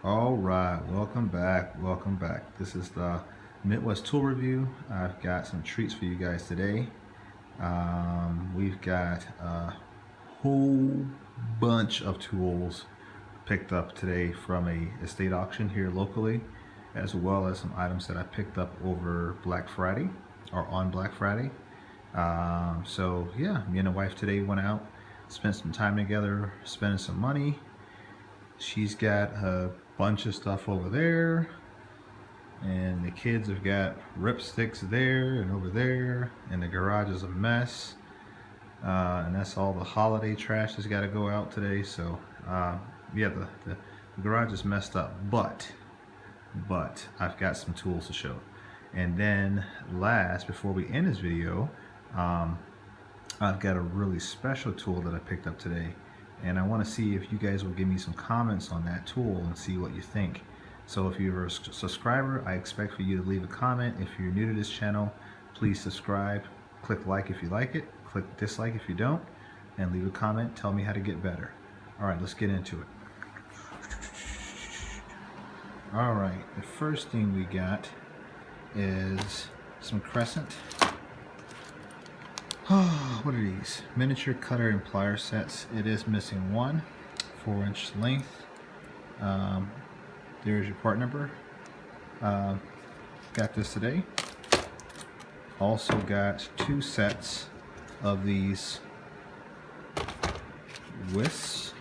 All right, welcome back. Welcome back. This is the Midwest Tool Review. I've got some treats for you guys today. We've got a whole bunch of tools picked up today from a estate auction here locally, as well as some items that I picked up over Black Friday or on Black Friday. So yeah, me and the wife today went out, spent some time together, spending some money. She's got a bunch of stuff over there, and the kids have got ripsticks there and over there, and the garage is a mess. And that's all the holiday trash that's got to go out today. So yeah, the garage is messed up, but I've got some tools to show. And then last, before we end this video, I've got a really special tool that I picked up today, and I want to see if you guys will give me some comments on that tool and see what you think. So if you're a subscriber, I expect for you to leave a comment. If you're new to this channel, please subscribe, click like if you like it, click dislike if you don't, and leave a comment. Tell me how to get better. All right, let's get into it. All right, the first thing we got is some Crescent. What are these? Miniature cutter and plier sets. It is missing one, 4-inch length. There's your part number. Got this today. Also got 2 sets of these Weiss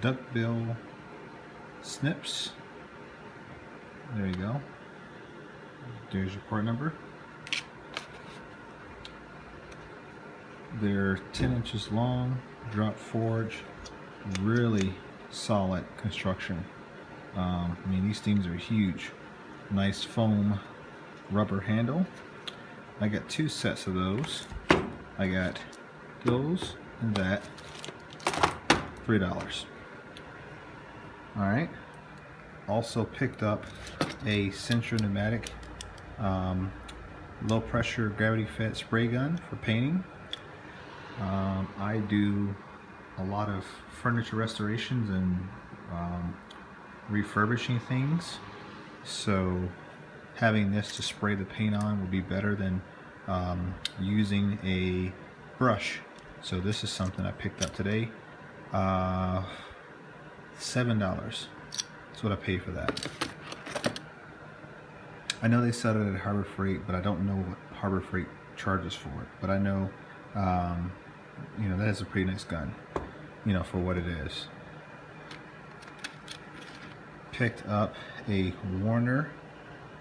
duckbill snips. There you go. There's your part number. They're 10 inches long, drop forge, really solid construction. I mean, these things are huge. Nice foam rubber handle. I got 2 sets of those. I got those and that, $3. Alright, also picked up a Central Pneumatic low pressure gravity fed spray gun for painting. I do a lot of furniture restorations and refurbishing things, so having this to spray the paint on would be better than using a brush. So this is something I picked up today. $7. That's what I paid for that. I know they sell it at Harbor Freight, but I don't know what Harbor Freight charges for it. But I know you know, that is a pretty nice gun, you know, for what it is. Picked up a Warner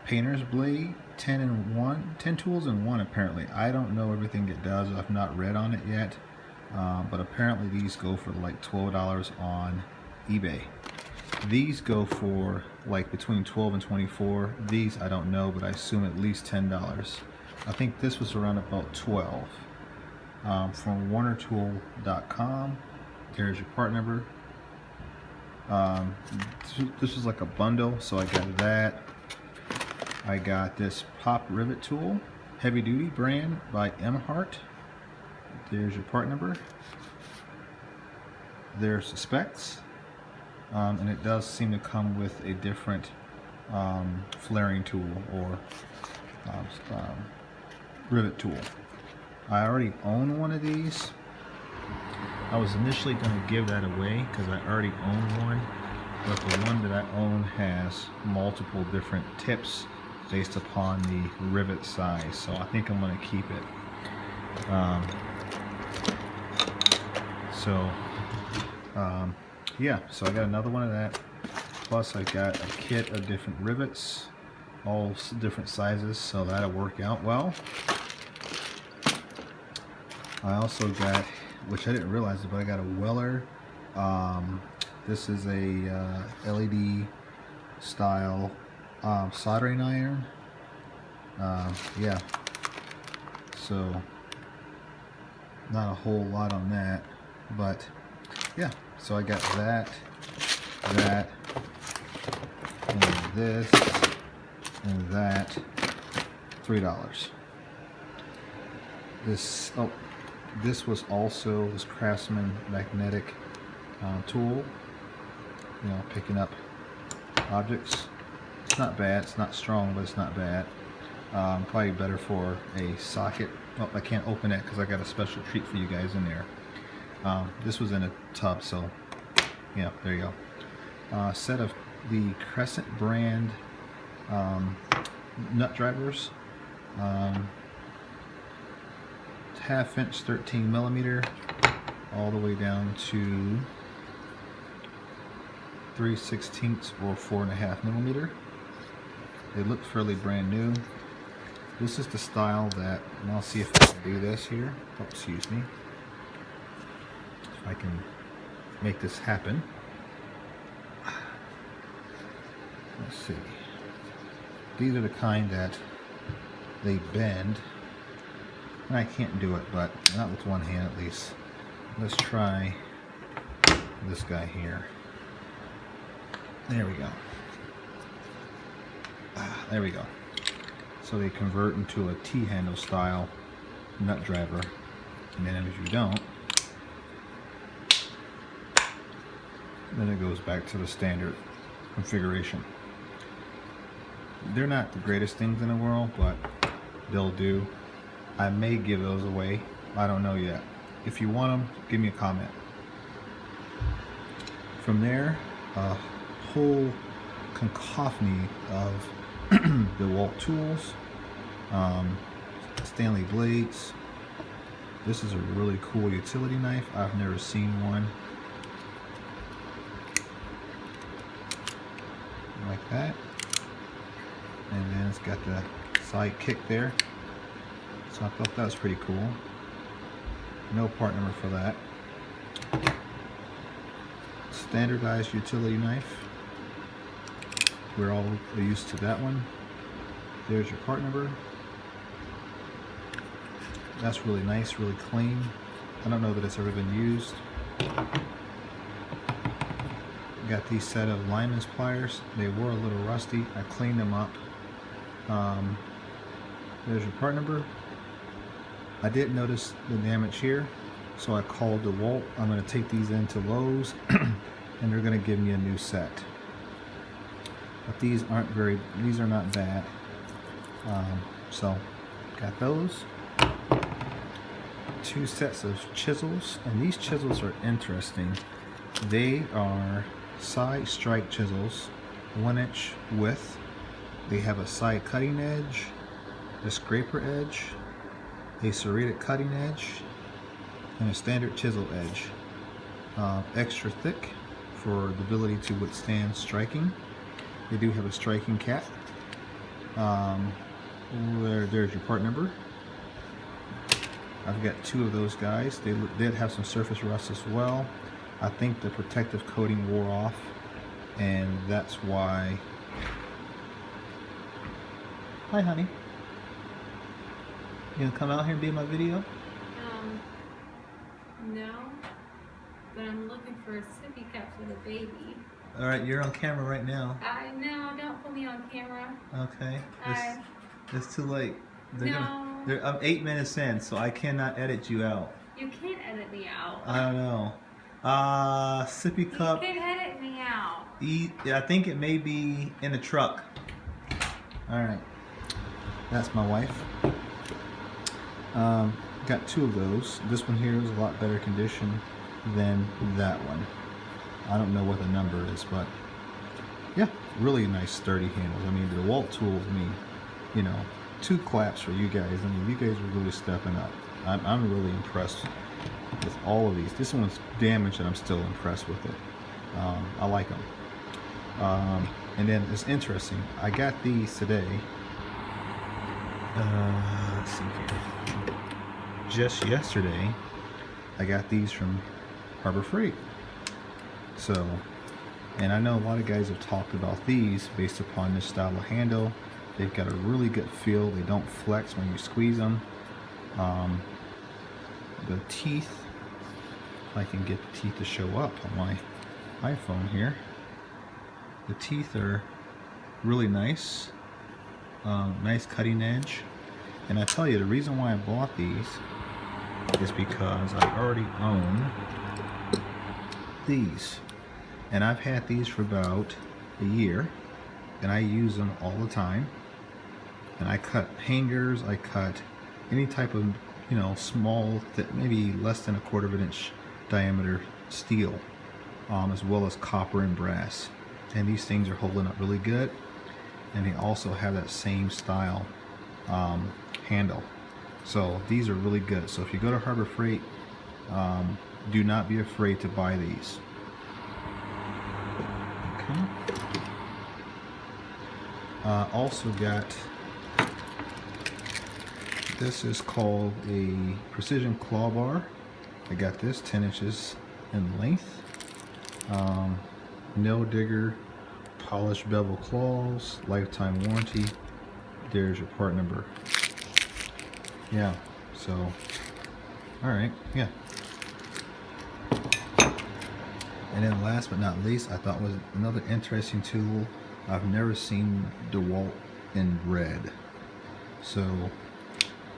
painter's blade, 10 tools in one apparently. I don't know everything it does. I've not read on it yet, but apparently these go for like $12 on eBay. These go for like between $12 and $24. These I don't know, but I assume at least $10. I think this was around about $12. From WarnerTool.com. There's your part number. This was like a bundle, so I got that. I got this pop rivet tool, heavy duty brand by Emhart. There's your part number. There's the specs, and it does seem to come with a different flaring tool or rivet tool. I already own one of these. I was initially going to give that away because I already own one, but the one that I own has multiple different tips based upon the rivet size, so I think I'm going to keep it. Yeah, so I got another one of that, plus I got a kit of different rivets, all different sizes, so that'll work out well. I also got, which I didn't realize, but I got a Weller. This is a LED style soldering iron. Yeah, so not a whole lot on that, but yeah. So I got that, and this, and that, $3. This was also this Craftsman magnetic tool. you know, picking up objects. It's not bad. It's not strong, but it's not bad. Probably better for a socket. Oh, I can't open it because I got a special treat for you guys in there. This was in a tub, so yeah, there you go. Set of the Crescent brand nut drivers. 1/2 inch 13 millimeter all the way down to 3/16 or 4.5 millimeter. They look fairly brand new. This is the style that, and I'll see if I can do this here. Oh, excuse me. If I can make this happen. Let's see. These are the kind that they bend. And I can't do it, but not with one hand at least. Let's try this guy here. There we go. There we go. So they convert into a T-handle style nut driver. And then if you don't, then it goes back to the standard configuration. They're not the greatest things in the world, but they'll do. I may give those away. I don't know yet. If you want them, give me a comment. From there, a whole cacophony of DeWalt tools, Stanley blades. This is a really cool utility knife. I've never seen one like that. And then it's got the side kick there. So I thought that was pretty cool. No part number for that. Standardized utility knife. We're all used to that one. There's your part number. That's really nice, really clean. I don't know that it's ever been used. Got these set of lineman's pliers. They were a little rusty. I cleaned them up. There's your part number. I did notice the damage here, so I called DeWalt. I'm going to take these into Lowe's and they're going to give me a new set. But these are not bad. So got those. 2 sets of chisels, and these chisels are interesting. They are side strike chisels, 1 inch width. They have a side cutting edge, a scraper edge, a serrated cutting edge, and a standard chisel edge. Extra thick for the ability to withstand striking. They do have a striking cap. There's your part number. I've got 2 of those guys. They did have some surface rust as well. I think the protective coating wore off, and that's why. Hi, honey. You gonna come out here and be in my video? No, but I'm looking for a sippy cup for the baby. All right, you're on camera right now. I know, don't put me on camera. Okay. Hi. It's too late. No. I'm 8 minutes in, so I cannot edit you out. You can't edit me out. I don't know. Sippy cup. You can't edit me out. I think it may be in the truck. All right. That's my wife. Got 2 of those. This one here is a lot better condition than that one. I don't know what the number is, but yeah, really nice sturdy handles. I mean, the DeWalt tools, I mean, you know, 2 claps for you guys. I mean, you guys are really stepping up. I'm really impressed with all of these. This one's damaged and I'm still impressed with it. I like them. And then it's interesting. I got these today. Let's see here. Just yesterday, I got these from Harbor Freight. So, and I know a lot of guys have talked about these based upon this style of handle. They've got a really good feel. They don't flex when you squeeze them. The teeth, if I can get the teeth to show up on my iPhone here. The teeth are really nice. Nice cutting edge. And I tell you, the reason why I bought these is because I already own these. and I've had these for about a year, and I use them all the time. And I cut hangers, I cut any type of, you know, small, maybe less than 1/4 of an inch diameter steel, as well as copper and brass. And these things are holding up really good, and they also have that same style handle. So these are really good. So if you go to Harbor Freight, do not be afraid to buy these. Okay. Also got, this is called a precision claw bar. I got this 10 inches in length. Nail digger, polished bevel claws, lifetime warranty. There's your part number. Yeah, so, all right, yeah. And then last but not least, I thought was another interesting tool. I've never seen DeWalt in red. So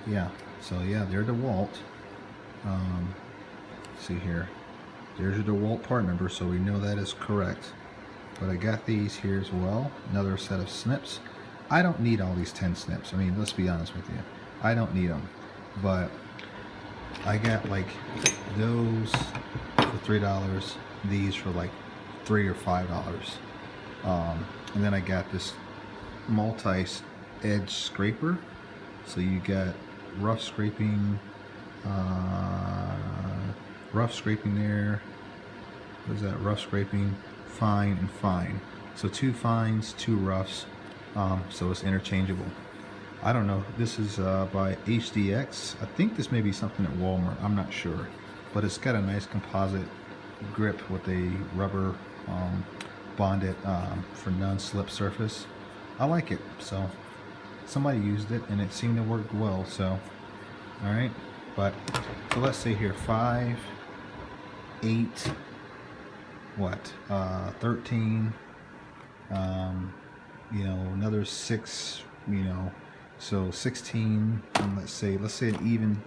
yeah, they're DeWalt. See here, there's your DeWalt part number, so we know that is correct. But I got these here as well, another set of snips. I don't need all these 10 snips. I mean, let's be honest with you, I don't need them. But I got like those for $3, these for like $3 or $5. And then I got this multi-edge scraper. So you got rough scraping there. What is that? Rough scraping, fine, and fine. So 2 fines, 2 roughs. So it's interchangeable. I don't know. This is by HDX. I think this may be something at Walmart. I'm not sure. But it's got a nice composite grip with a rubber bonded for non-slip surface. I like it. So somebody used it and it seemed to work well. So all right. But so let's say here 5, 8, what? 13. You know, another 6. You know. So 16, and let's say an even,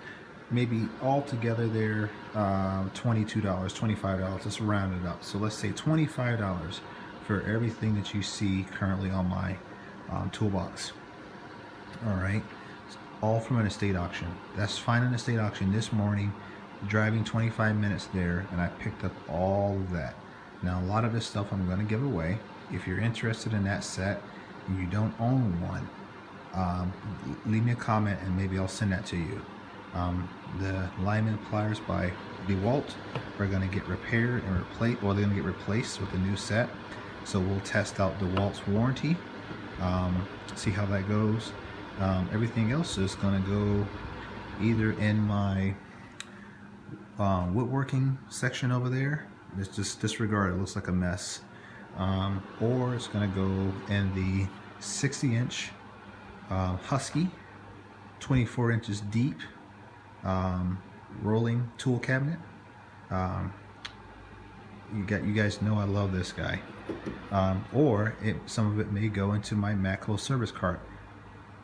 maybe all together there, $22, $25. Let's round it up. So let's say $25 for everything that you see currently on my toolbox. All right, all from an estate auction. That's fine, an estate auction this morning, driving 25 minutes there, and I picked up all of that. Now a lot of this stuff I'm going to give away. If you're interested in that set and you don't own one, leave me a comment and maybe I'll send that to you. The lineman pliers by DeWalt are going to get repaired and replaced, or they're going to get replaced with a new set. So we'll test out DeWalt's warranty, see how that goes. Everything else is going to go either in my woodworking section over there. It's just disregard, it looks like a mess. Or it's going to go in the 60-inch Husky, 24 inches deep, rolling tool cabinet. You guys know I love this guy. Or some of it may go into my Matco service cart,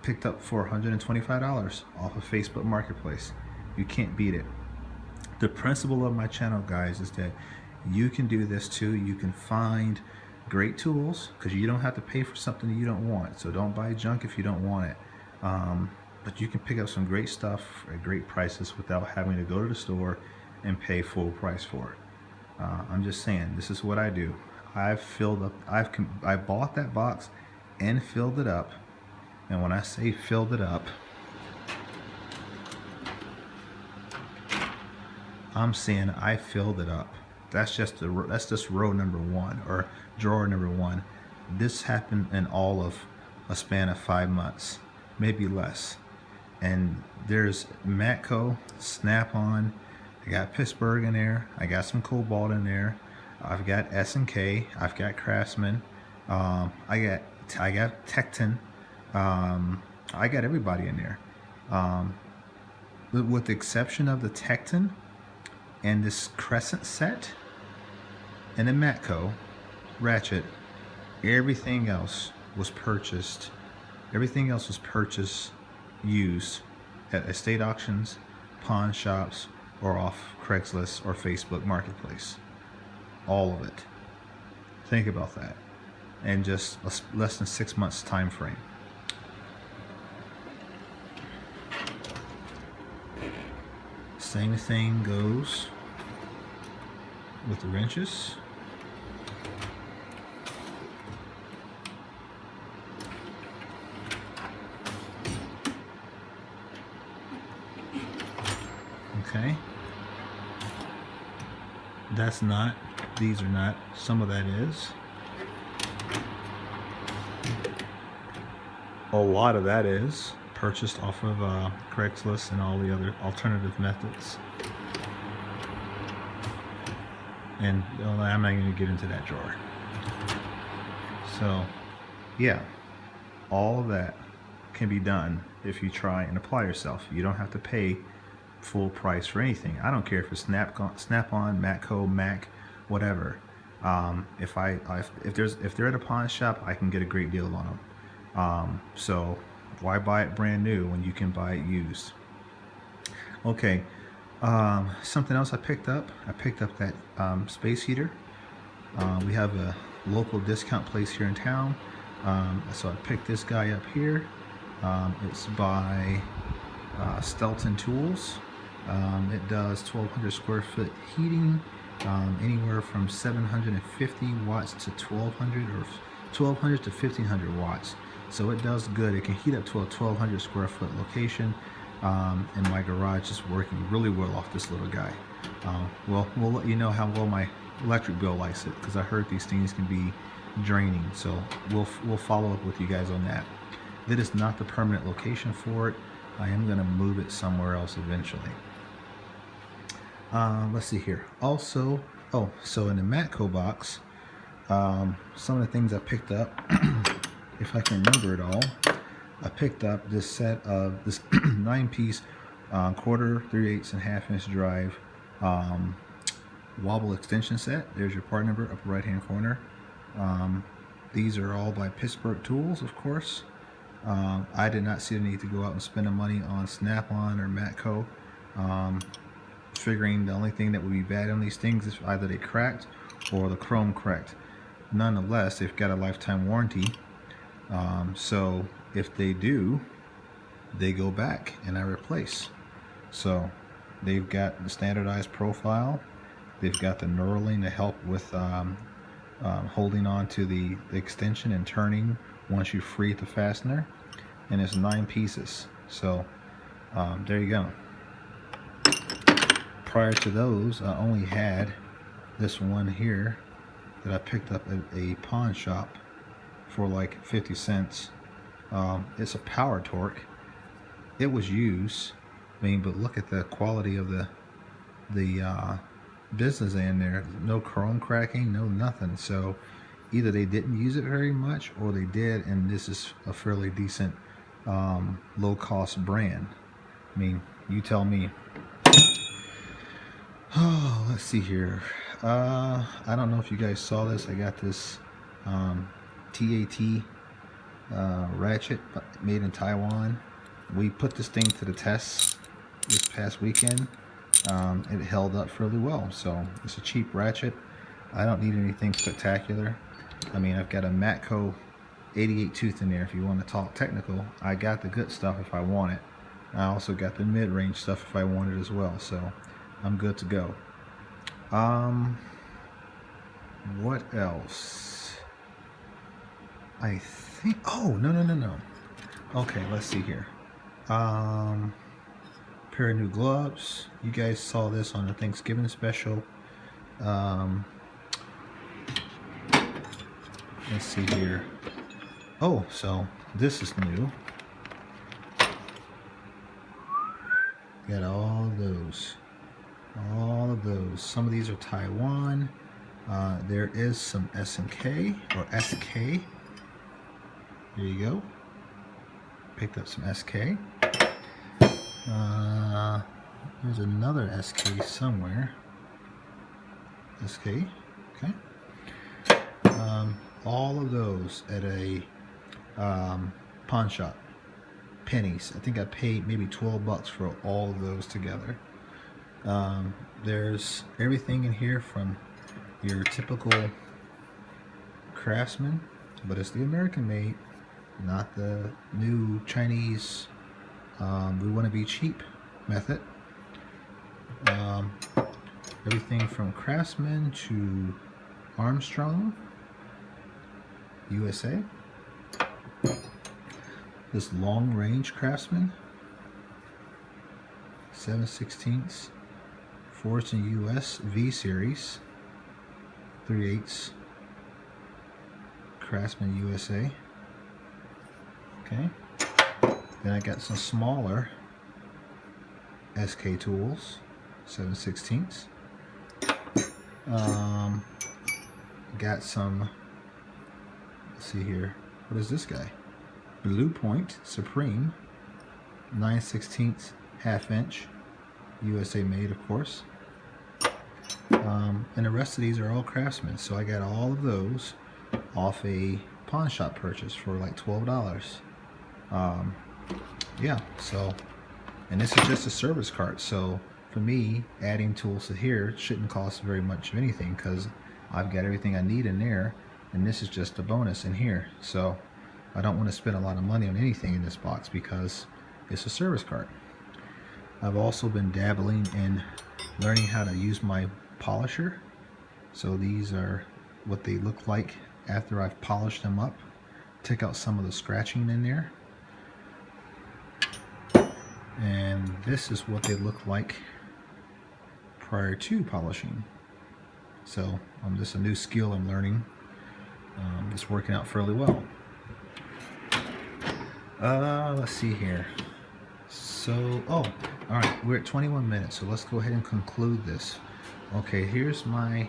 picked up for $125 off of Facebook Marketplace. You can't beat it. The principle of my channel, guys, is that you can do this too. You can find great tools, because you don't have to pay for something that you don't want. So don't buy junk if you don't want it. But you can pick up some great stuff at great prices without having to go to the store and pay full price for it. I'm just saying, this is what I do. I've filled up, I bought that box and filled it up. And when I say filled it up, I'm saying I filled it up. That's just row number 1, or drawer number 1. This happened in all of a span of 5 months, maybe less. And there's Matco, Snap-on, I got Pittsburgh in there, I got some Cobalt in there, I've got S&K, I've got Craftsman, I got Tecton, I got everybody in there. With the exception of the Tecton and this Crescent set and the Matco ratchet, everything else was purchased. Everything else was purchased, used at estate auctions, pawn shops, or off Craigslist or Facebook Marketplace. All of it. Think about that. And just less than 6 months time frame. Same thing goes with the wrenches. Okay. That's not, these are not, some of that is. A lot of that is purchased off of Craigslist and all the other alternative methods. And I'm not going to get into that drawer. So, yeah, all of that can be done if you try and apply yourself. You don't have to pay full price for anything. I don't care if it's Snap-on, Matco, Mac, whatever. If they're at a pawn shop, I can get a great deal on them. So why buy it brand new when you can buy it used? Okay, something else I picked up that space heater. We have a local discount place here in town, so I picked this guy up here. It's by Stelton Tools. It does 1,200 square foot heating, anywhere from 750 watts to 1,200, or 1,200 to 1,500 watts. So it does good. It can heat up to a 1,200 square foot location. And my garage is working really well off this little guy. Well, we'll let you know how well my electric bill likes it, because I heard these things can be draining. So we'll follow up with you guys on that. That is not the permanent location for it. I am going to move it somewhere else eventually. Let's see here. Also, so in the Matco box, some of the things I picked up, if I can remember it all, I picked up this set of this 9-piece quarter, 3/8 and 1/2 inch drive wobble extension set. There's your part number, upper right hand corner. These are all by Pittsburgh Tools, of course. I did not see the need to go out and spend the money on Snap-on or Matco, figuring the only thing that would be bad on these things is either they cracked or the chrome cracked. Nonetheless, they've got a lifetime warranty, so if they do, they go back and I replace. So they've got the standardized profile, they've got the knurling to help with holding on to the extension and turning once you free the fastener, and it's 9 pieces. So there you go. Prior to those, I only had this one here that I picked up at a pawn shop for like 50 cents. It's a power torque. It was used, I mean, but look at the quality of the business in there. No chrome cracking, no nothing. So either they didn't use it very much, or they did, and this is a fairly decent low-cost brand. I mean, you tell me. Oh, let's see here. I don't know if you guys saw this. I got this TAT ratchet made in Taiwan. We put this thing to the test this past weekend. It held up fairly well. So it's a cheap ratchet. I don't need anything spectacular. I mean, I've got a Matco 88 tooth in there if you want to talk technical. I got the good stuff if I want it. I also got the mid-range stuff if I want it as well. So I'm good to go. What else? I think, oh, no. Okay, let's see here. Pair of new gloves. You guys saw this on the Thanksgiving special. Let's see here. Oh, so this is new. Got all of those. All of those. Some of these are Taiwan. There is some S&K or SK. There you go. Picked up some SK. There's another SK somewhere. SK. Okay. All of those at a pawn shop. Pennies. I think I paid maybe 12 bucks for all of those together. There's everything in here from your typical Craftsman, but it's the American made, not the new Chinese we want to be cheap method. Everything from Craftsman to Armstrong, USA. This long range Craftsman, 7/16, forged in US, V series, 3/8, Craftsman USA. Okay. Then I got some smaller SK tools, 7/16. Got some, let's see here, what is this guy? Blue Point Supreme, 9/16, 1/2 inch, USA made, of course. And the rest of these are all Craftsman, so I got all of those off a pawn shop purchase for like $12. Yeah, so, and this is just a service cart, so for me, adding tools to here shouldn't cost very much of anything because I've got everything I need in there, and this is just a bonus in here. So I don't want to spend a lot of money on anything in this box because it's a service cart. I've also been dabbling in learning how to use my polisher. So these are what they look like after I've polished them up. Take out some of the scratching in there. And this is what they look like prior to polishing. So this is a new skill I'm learning. It's working out fairly well. Let's see here. So, all right, we're at 21 minutes, so let's go ahead and conclude this. Okay, here's my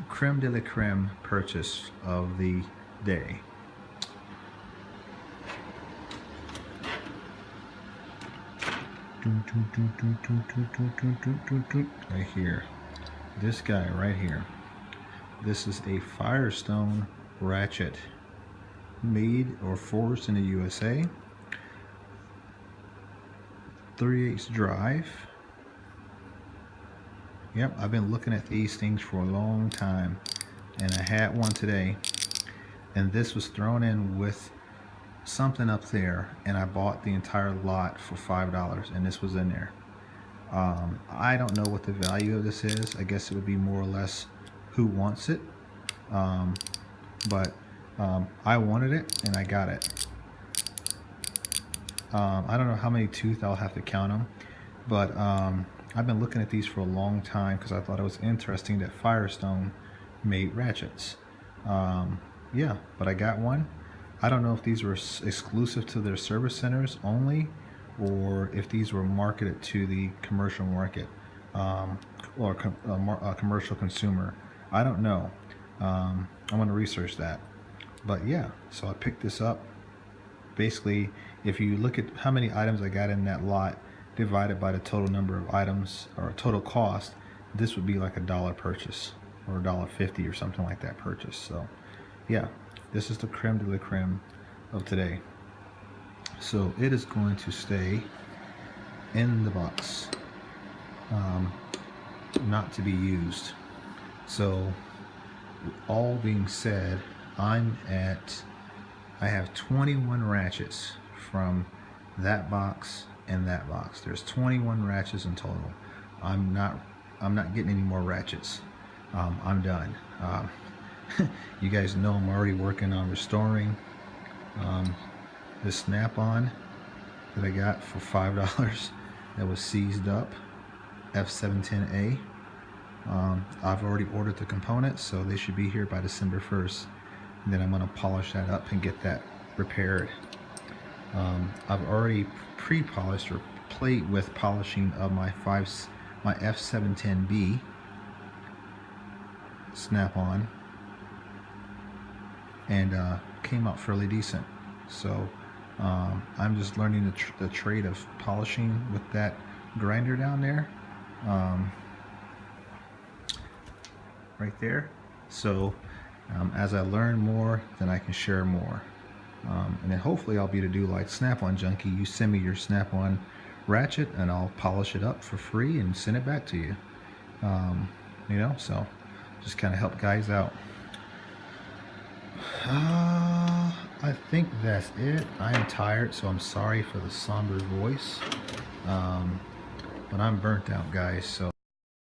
creme de la creme purchase of the day. Right here, this guy right here. This is a Firestone ratchet, made or forged in the USA. 3/8 drive. Yep, I've been looking at these things for a long time, and I had one today, and this was thrown in with something up there, and I bought the entire lot for $5, and this was in there. I don't know what the value of this is. I guess it would be more or less who wants it, but I wanted it and I got it. I don't know how many tooth I'll have to count them, but I've been looking at these for a long time because I thought it was interesting that Firestone made ratchets. Yeah, but I got one. I don't know if these were exclusive to their service centers only, or if these were marketed to the commercial market, or a commercial consumer. I don't know. I'm going to research that. But yeah, so I picked this up. Basically, if you look at how many items I got in that lot divided by the total number of items or total cost, this would be like $1 purchase or $1.50 or something like that purchase. So yeah, this is the creme de la creme of today. So it is going to stay in the box, not to be used. So all being said, I have 21 ratchets from that box and that box. There's 21 ratchets in total. I'm not getting any more ratchets. I'm done. You guys know I'm already working on restoring this snap-on that I got for $5 that was seized up, F710A. I've already ordered the components, so they should be here by December 1st. And then I'm going to polish that up and get that repaired. I've already pre-polished or played with polishing of my F710B snap-on, and came out fairly decent. So I'm just learning the trade of polishing with that grinder down there, right there. So as I learn more, then I can share more, and then hopefully I'll be able to do like Snap-on Junkie. You send me your Snap-on ratchet and I'll polish it up for free and send it back to you. You know, so just kind of help guys out. I think that's it. I am tired, so I'm sorry for the somber voice. But I'm burnt out, guys, so